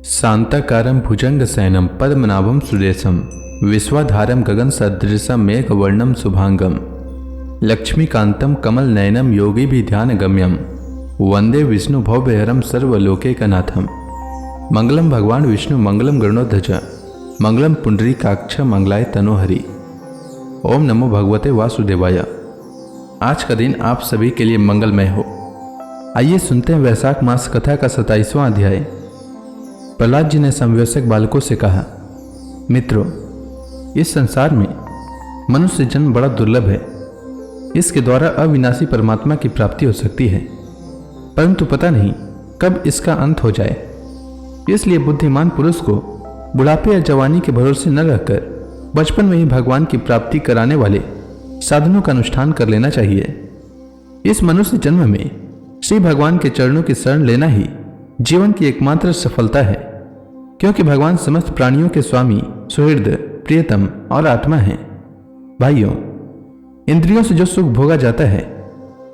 शांताकारं भुजंगशयनं पद्मनाभं सुरेशं विश्वाधारं गगनसदृशं मेघवर्णं शुभांगं लक्ष्मीकान्तं कमलनयनं योगिभिध्यानगम्यं वंदे विष्णु भवभयहरं सर्वलोकैकनाथं। मंगलम भगवान विष्णु मंगलम गरुड़ध्वज मंगलम पुंडरीकाक्ष मंगलाय तनोहरि। ओम नमो भगवते वासुदेवाय। आज का दिन आप सभी के लिए मंगलमय हो। आइए सुनते हैं वैशाख मास कथा का 27वां अध्याय। प्रहलाद जी ने समवयस्क बालकों से कहा, मित्रों, इस संसार में मनुष्य जन्म बड़ा दुर्लभ है। इसके द्वारा अविनाशी परमात्मा की प्राप्ति हो सकती है, परंतु पता नहीं कब इसका अंत हो जाए। इसलिए बुद्धिमान पुरुष को बुढ़ापे या जवानी के भरोसे न रहकर बचपन में ही भगवान की प्राप्ति कराने वाले साधनों का अनुष्ठान कर लेना चाहिए। इस मनुष्य जन्म में श्री भगवान के चरणों की शरण लेना ही जीवन की एकमात्र सफलता है, क्योंकि भगवान समस्त प्राणियों के स्वामी, सुहृद, प्रियतम और आत्मा हैं। भाइयों, इंद्रियों से जो सुख भोगा जाता है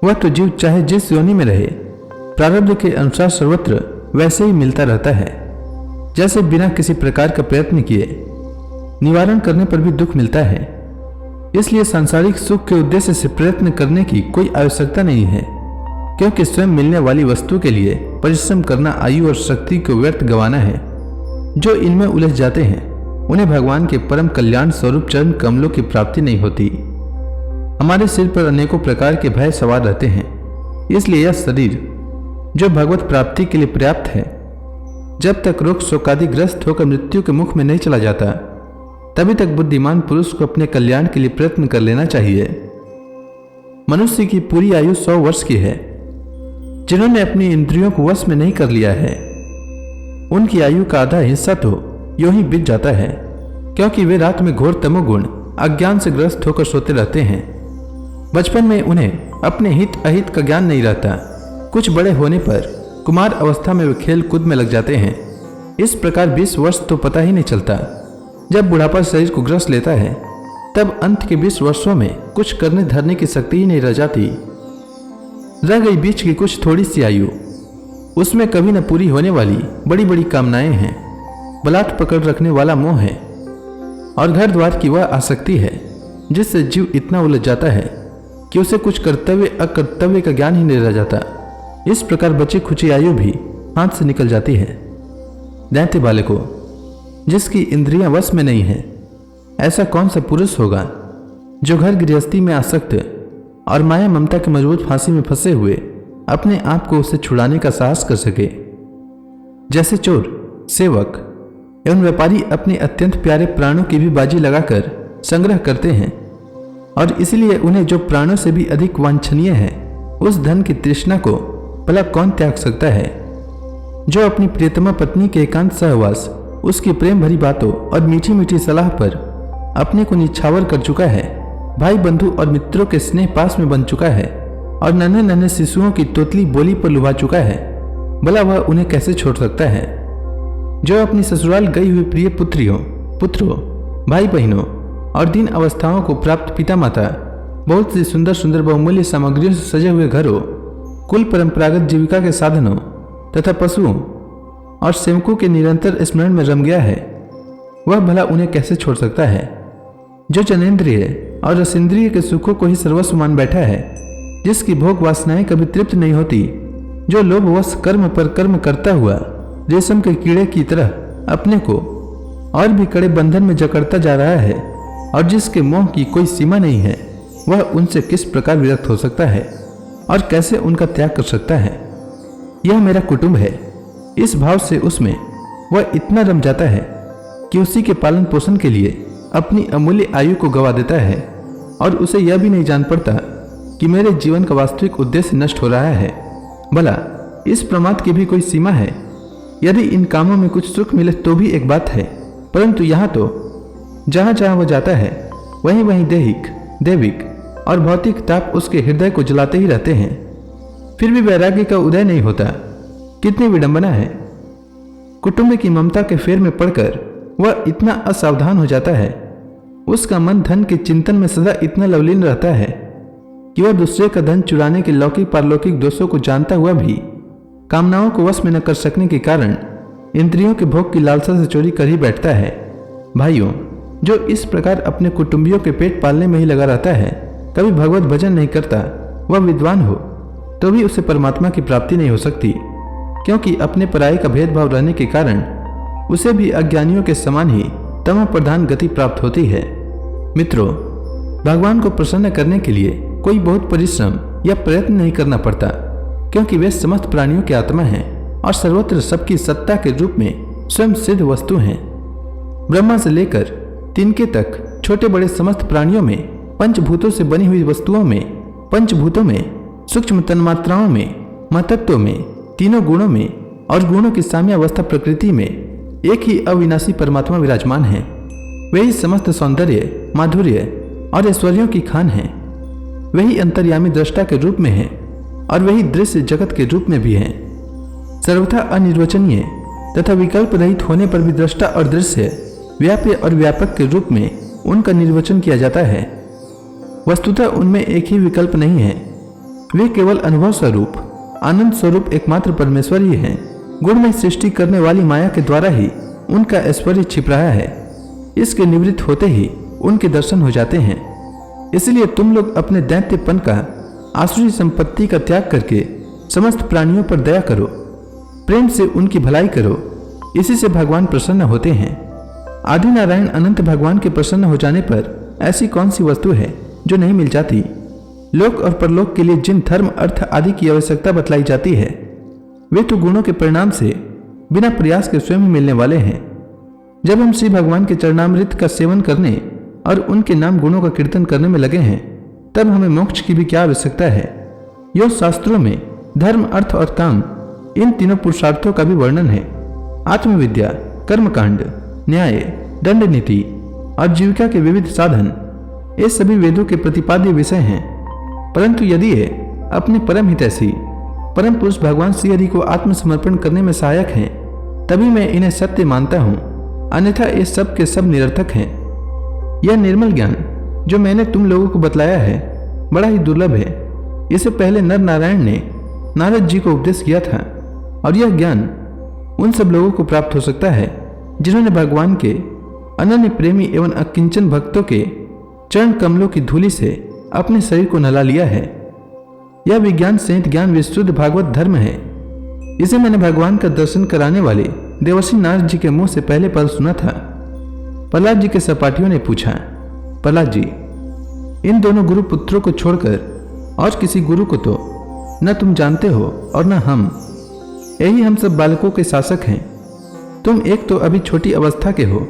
वह तो जीव चाहे जिस योनि में रहे प्रारब्ध के अनुसार सर्वत्र वैसे ही मिलता रहता है, जैसे बिना किसी प्रकार का प्रयत्न किए निवारण करने पर भी दुख मिलता है। इसलिए सांसारिक सुख के उद्देश्य से प्रयत्न करने की कोई आवश्यकता नहीं है, क्योंकि स्वयं मिलने वाली वस्तु के लिए परिश्रम करना आयु और शक्ति को व्यर्थ गंवाना है। जो इनमें उलझ जाते हैं उन्हें भगवान के परम कल्याण स्वरूप चरण कमलों की प्राप्ति नहीं होती। हमारे सिर पर अनेकों प्रकार के भय सवार रहते हैं, इसलिए यह शरीर जो भगवत प्राप्ति के लिए पर्याप्त है, जब तक रोग शोकादि ग्रस्त होकर मृत्यु के मुख में नहीं चला जाता, तभी तक बुद्धिमान पुरुष को अपने कल्याण के लिए प्रयत्न कर लेना चाहिए। मनुष्य की पूरी आयु 100 वर्ष की है। जिन्होंने अपनी इंद्रियों को वश में नहीं कर लिया है, उनकी आयु का आधा हिस्सा तो यूं ही बीत जाता है, क्योंकि वे रात में घोर तमोगुण अज्ञान से ग्रस्त होकर सोते रहते हैं। बचपन में उन्हें अपने हित अहित का ज्ञान नहीं रहता। कुछ बड़े होने पर कुमार अवस्था में वे खेल कूद में लग जाते हैं। इस प्रकार 20 वर्ष तो पता ही नहीं चलता। जब बुढ़ापा शरीर को ग्रस्त लेता है, तब अंत के 20 वर्षों में कुछ करने धरने की शक्ति ही नहीं रह जाती। रह गई बीच की कुछ थोड़ी सी आयु, उसमें कभी न पूरी होने वाली बड़ी बड़ी कामनाएं हैं, बलात् पकड़ रखने वाला मोह है और घर द्वार की वह आसक्ति है, जिससे जीव इतना उलझ जाता है कि उसे कुछ कर्तव्य अकर्तव्य का ज्ञान ही नहीं रह जाता। इस प्रकार बची खुची आयु भी हाथ से निकल जाती है। दैत्य बालकों, जिसकी इंद्रियां वश में नहीं है, ऐसा कौन सा पुरुष होगा जो घर गृहस्थी में आसक्त और माया ममता के मजबूत फांसी में फंसे हुए अपने आप को उससे छुड़ाने का साहस कर सके। जैसे चोर, सेवक एवं व्यापारी अपने अत्यंत प्यारे प्राणों की भी बाजी लगाकर संग्रह करते हैं, और इसलिए उन्हें जो प्राणों से भी अधिक वांछनीय है उस धन की तृष्णा को भला कौन त्याग सकता है। जो अपनी प्रियतमा पत्नी के एकांत सहवास, उसकी प्रेम भरी बातों और मीठी मीठी सलाह पर अपने को निछावर कर चुका है, भाई बंधु और मित्रों के स्नेह पास में बन चुका है और नन्हे नन्हे शिशुओं की तोतली बोली पर लुभा चुका है, भला वह उन्हें कैसे छोड़ सकता है। जो अपनी ससुराल गई हुई प्रिय पुत्रियों, पुत्रों, भाई बहनों और दीन अवस्थाओं को प्राप्त पिता माता, बहुत सी सुंदर सुंदर बहुमूल्य सामग्रियों से सजे हुए घरों, कुल परंपरागत जीविका के साधनों तथा पशुओं और सेवकों के निरंतर स्मरण में रम गया है, वह भला उन्हें कैसे छोड़ सकता है। जो जनेंद्रिय और रसेंद्रिय के सुखों को ही सर्वस्व मान बैठा है, जिसकी भोग वासनाएं कभी तृप्त नहीं होती, जो लोभवश कर्म पर कर्म करता हुआ रेशम के कीड़े की तरह अपने को और भी कड़े बंधन में जकड़ता जा रहा है और जिसके मोह की कोई सीमा नहीं है, वह उनसे किस प्रकार विरक्त हो सकता है और कैसे उनका त्याग कर सकता है। यह मेरा कुटुंब है, इस भाव से उसमें वह इतना रम जाता है कि उसी के पालन पोषण के लिए अपनी अमूल्य आयु को गवा देता है, और उसे यह भी नहीं जान पड़ता कि मेरे जीवन का वास्तविक उद्देश्य नष्ट हो रहा है। भला इस प्रमाद की भी कोई सीमा है। यदि इन कामों में कुछ सुख मिले तो भी एक बात है, परंतु यहाँ तो जहाँ जहाँ वह जाता है वहीं वहीं दैहिक, दैविक और भौतिक ताप उसके हृदय को जलाते ही रहते हैं, फिर भी वैराग्य का उदय नहीं होता। कितनी विडंबना है। कुटुंब की ममता के फेर में पड़कर वह इतना असावधान हो जाता है, उसका मन धन के चिंतन में सदा इतना लवलीन रहता है कि वह दूसरे का धन चुराने के लौकिक पारलौकिक दोषों को जानता हुआ भी कामनाओं को वश में न कर सकने के कारण इंद्रियों के भोग की लालसा से चोरी कर ही बैठता है। भाइयों, जो इस प्रकार अपने कुटुंबियों के पेट पालने में ही लगा रहता है, कभी भगवत भजन नहीं करता, वह विद्वान हो तो भी उसे परमात्मा की प्राप्ति नहीं हो सकती, क्योंकि अपने पराये का भेदभाव रहने के कारण उसे भी अज्ञानियों के समान ही तमो प्रधान गति प्राप्त होती है। मित्रों, भगवान को प्रसन्न करने के लिए कोई बहुत परिश्रम या प्रयत्न नहीं करना पड़ता, क्योंकि वे समस्त प्राणियों की आत्मा हैं और सर्वत्र सबकी सत्ता के रूप में स्वयं सिद्ध वस्तु हैं। ब्रह्मा से लेकर तिनके तक छोटे बड़े समस्त प्राणियों में, पंचभूतों से बनी हुई वस्तुओं में, पंचभूतों में, सूक्ष्म तन्मात्राओं में, महतत्वों में, तीनों गुणों में और गुणों की साम्यावस्था प्रकृति में एक ही अविनाशी परमात्मा विराजमान है। वही समस्त सौंदर्य, माधुर्य और ऐश्वर्यों की खान है। वही अंतर्यामी दृष्टा के रूप में है और वही दृश्य जगत के रूप में भी है। सर्वथा अनिर्वचनीय तथा विकल्प रहित होने पर भी दृष्टा और दृश्य, व्याप्य और व्यापक के रूप में उनका निर्वचन किया जाता है। वस्तुतः उनमें एक ही विकल्प नहीं है। वे केवल अनुभव स्वरूप, आनंद स्वरूप एकमात्र परमेश्वर ही हैं। गुण में सृष्टि करने वाली माया के द्वारा ही उनका ऐश्वर्य छिप रहा है। इसके निवृत्त होते ही उनके दर्शन हो जाते हैं। इसलिए तुम लोग अपने दैत्यपन का, आसुरी संपत्ति का त्याग करके समस्त प्राणियों पर दया करो, प्रेम से उनकी भलाई करो। इसी से भगवान प्रसन्न होते हैं। आदि नारायण अनंत भगवान के प्रसन्न हो जाने पर ऐसी कौन सी वस्तु है जो नहीं मिल जाती। लोक और परलोक के लिए जिन धर्म, अर्थ आदि की आवश्यकता बतलाई जाती है, वे तो गुणों के परिणाम से बिना प्रयास के स्वयं मिलने वाले हैं। जब हम श्री भगवान के चरणामृत का सेवन करने और उनके नाम गुणों का कीर्तन करने में लगे हैं, तब हमें मोक्ष की भी क्या आवश्यकता है। योग शास्त्रों में धर्म, अर्थ और काम, इन तीनों पुरुषार्थों का भी वर्णन है। आत्मविद्या, कर्मकांड, न्याय, दंड नीति और जीविका के विविध साधन, ये सभी वेदों के प्रतिपाद्य विषय हैं। परंतु यदि ये अपने परम हितैषी परम पुरुष भगवान श्री हरि को आत्मसमर्पण करने में सहायक हैं, तभी मैं इन्हें सत्य मानता हूँ, अन्यथा ये सब के सब निरर्थक हैं। यह निर्मल ज्ञान जो मैंने तुम लोगों को बतलाया है बड़ा ही दुर्लभ है। इससे पहले नर नारायण ने नारद जी को उपदेश किया था, और यह ज्ञान उन सब लोगों को प्राप्त हो सकता है जिन्होंने भगवान के अनन्य प्रेमी एवं अकिंचन भक्तों के चरण कमलों की धूलि से अपने शरीर को नहला लिया है। यह विज्ञान सहित ज्ञान विशुद्ध भागवत धर्म है। इसे मैंने भगवान का दर्शन कराने वाले देवर्षि नारद जी के मुंह से पहले पल सुना था। प्रहलाद जी के सपाटियों ने पूछा, प्रहलाद जी, इन दोनों गुरु पुत्रों को छोड़कर और किसी गुरु को तो न तुम जानते हो और न हम। यही हम सब बालकों के शासक हैं। तुम एक तो अभी छोटी अवस्था के हो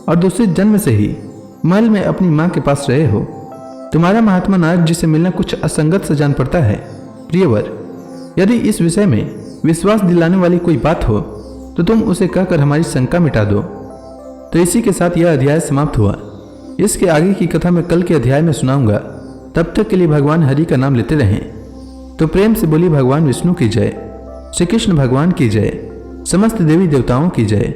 और दूसरे जन्म से ही महल में अपनी माँ के पास रहे हो। तुम्हारा महात्मा नारद जी से मिलना कुछ असंगत सा जान पड़ता है। प्रियवर, यदि इस विषय में विश्वास दिलाने वाली कोई बात हो तो तुम उसे कहकर हमारी शंका मिटा दो। तो इसी के साथ यह अध्याय समाप्त हुआ। इसके आगे की कथा मैं कल के अध्याय में सुनाऊंगा। तब तक के लिए भगवान हरि का नाम लेते रहें। तो प्रेम से बोली भगवान विष्णु की जय, श्री कृष्ण भगवान की जय, समस्त देवी देवताओं की जय।